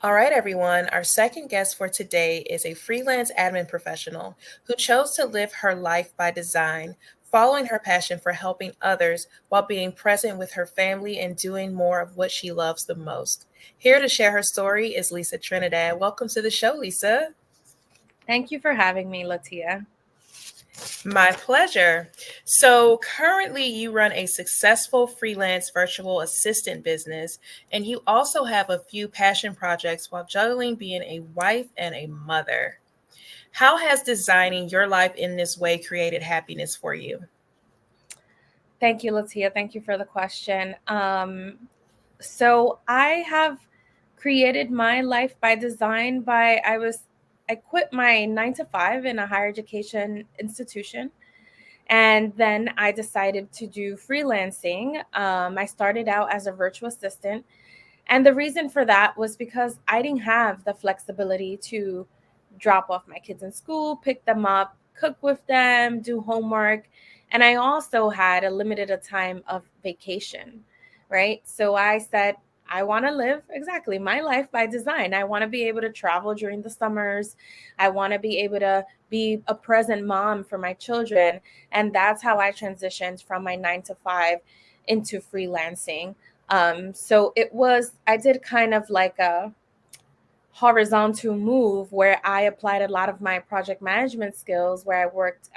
All right, everyone. Our second guest for today is a freelance admin professional who chose to live her life by design, following her passion for helping others while being present with her family and doing more of what she loves the most. Here to share her story is Lisa Trinidad. Welcome to the show, Lisa. Thank you for having me, Latia. My pleasure. So, currently, you run a successful freelance virtual assistant business, and you also have a few passion projects while juggling being a wife and a mother. How has designing your life in this way created happiness for you? Thank you, Latia. Thank you for the question. So I have created my life by design by I quit my 9 to 5 in a higher education institution. And then I decided to do freelancing. I started out as a virtual assistant. And the reason for that was because I didn't have the flexibility to drop off my kids in school, pick them up, cook with them, do homework. And I also had a limited a time of vacation, right? So I said, I want to live exactly my life by design. I want to be able to travel during the summers. I want to be able to be a present mom for my children. And that's how I transitioned from my 9 to 5 into freelancing. So I did kind of like a horizontal move where I applied a lot of my project management skills, where I worked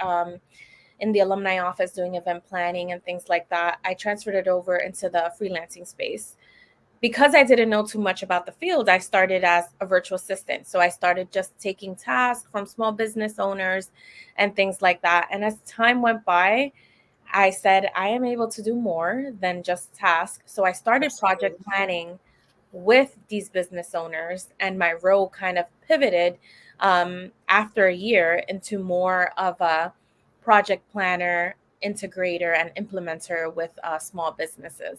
in the alumni office doing event planning and things like that. I transferred it over into the freelancing space. Because I didn't know too much about the field, I started as a virtual assistant. So I started just taking tasks from small business owners and things like that. And as time went by, I said, I am able to do more than just tasks. So I started project Absolutely. planning with these business owners, and my role kind of pivoted after a year into more of a project planner, integrator, and implementer with small businesses.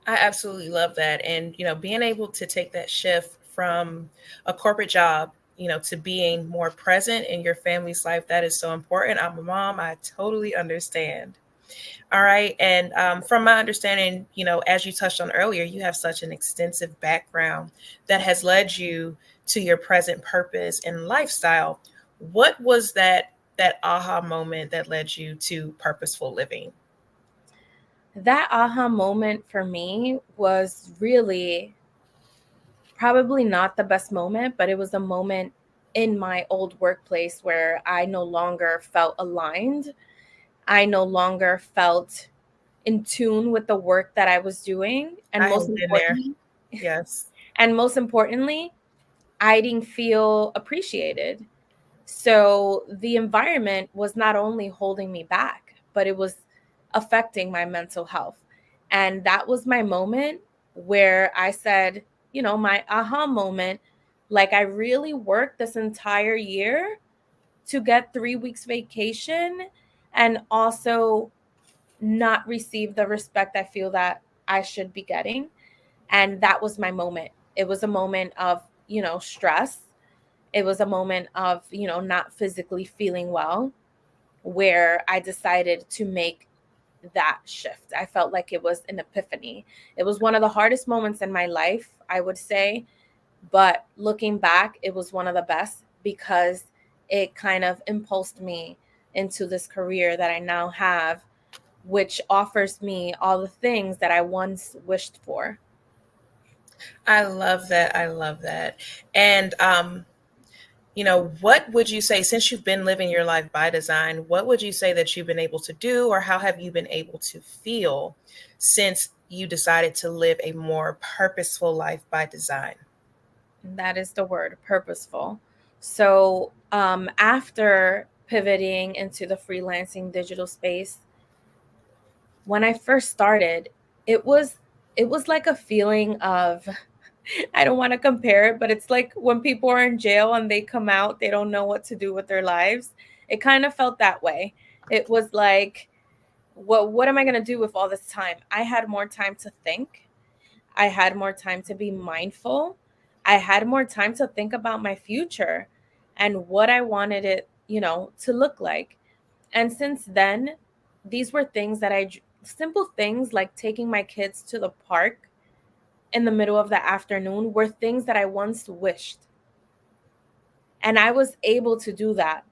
I absolutely love that. And, being able to take that shift from a corporate job, to being more present in your family's life, that is so important. I'm a mom. I totally understand. All right. And from my understanding, as you touched on earlier, you have such an extensive background that has led you to your present purpose and lifestyle. What was that aha moment that led you to purposeful living? That aha moment for me was really probably not the best moment, but it was a moment in my old workplace where I no longer felt aligned. I no longer felt in tune with the work that I was doing. I have been there. Yes. And most importantly, I didn't feel appreciated. So the environment was not only holding me back, but it was affecting my mental health. And that was my moment where I said, my aha moment, like I really worked this entire year to get 3 weeks vacation and also not receive the respect I feel that I should be getting. And that was my moment. It was a moment of, stress. It was a moment of, not physically feeling well, where I decided to make that shift. I felt like it was an epiphany. It was one of the hardest moments in my life, I would say. But looking back, it was one of the best because it kind of impulsed me into this career that I now have, which offers me all the things that I once wished for. I love that. I love that. And what would you say, since you've been living your life by design, what would you say that you've been able to do, or how have you been able to feel since you decided to live a more purposeful life by design? That is the word, purposeful. So, after pivoting into the freelancing digital space, when I first started, it was it was like a feeling of I don't want to compare it, but it's like when people are in jail and they come out, they don't know what to do with their lives. It kind of felt that way. It was like, what am I going to do with all this time? I had more time to think. I had more time to be mindful. I had more time to think about my future and what I wanted it, to look like. And since then, these were things that simple things like taking my kids to the park in the middle of the afternoon were things that I once wished. And I was able to do that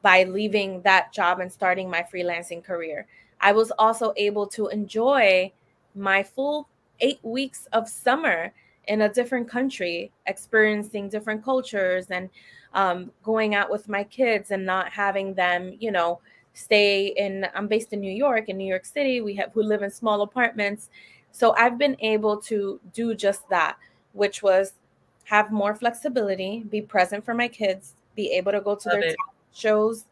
by leaving that job and starting my freelancing career. I was also able to enjoy my full 8 weeks of summer in a different country, experiencing different cultures and going out with my kids and not having them, stay in. I'm based in New York City. We live in small apartments. So I've been able to do just that, which was have more flexibility, be present for my kids, be able to go to Love their it. shows,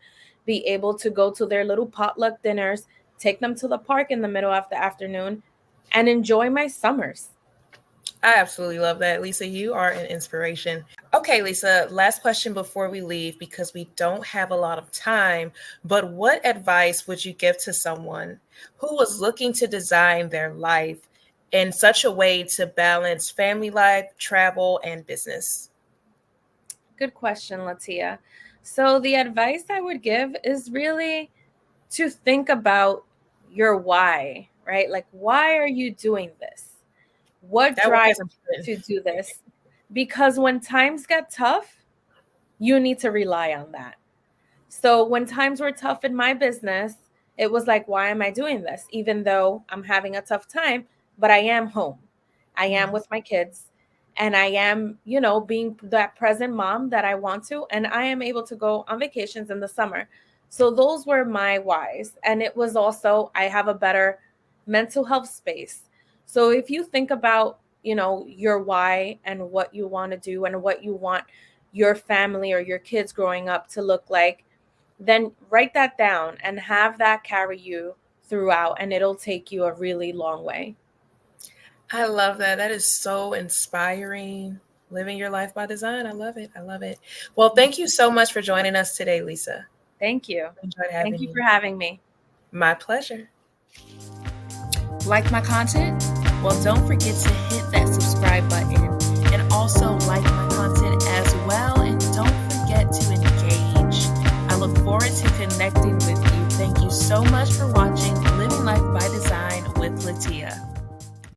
be able to go to their little potluck dinners, take them to the park in the middle of the afternoon, and enjoy my summers. I absolutely love that. Lisa, you are an inspiration. Okay, Lisa, last question before we leave because we don't have a lot of time. But what advice would you give to someone who was looking to design their life in such a way to balance family life, travel, and business? Good question, Latia. So, the advice I would give is really to think about your why, right? Like, why are you doing this? What That why drives is important. you to do this? Because when times get tough, you need to rely on that. So when times were tough in my business, it was like, why am I doing this? Even though I'm having a tough time, but I am home. I am Mhm. with my kids and I am, being that present mom that I want to. And I am able to go on vacations in the summer. So those were my whys. And it was also, I have a better mental health space. So if you think about, your why and what you want to do and what you want your family or your kids growing up to look like, then write that down and have that carry you throughout, and it'll take you a really long way. I love that. That is so inspiring. Living your life by design. I love it. I love it. Well, thank you so much for joining us today, Lisa. Thank you. Enjoyed Thank having you you. for having me. My pleasure. Like my content? Well, don't forget to hit that subscribe button and also like my content as well. And don't forget to engage. I look forward to connecting with you. Thank you so much for watching Living Life by Design with Latia.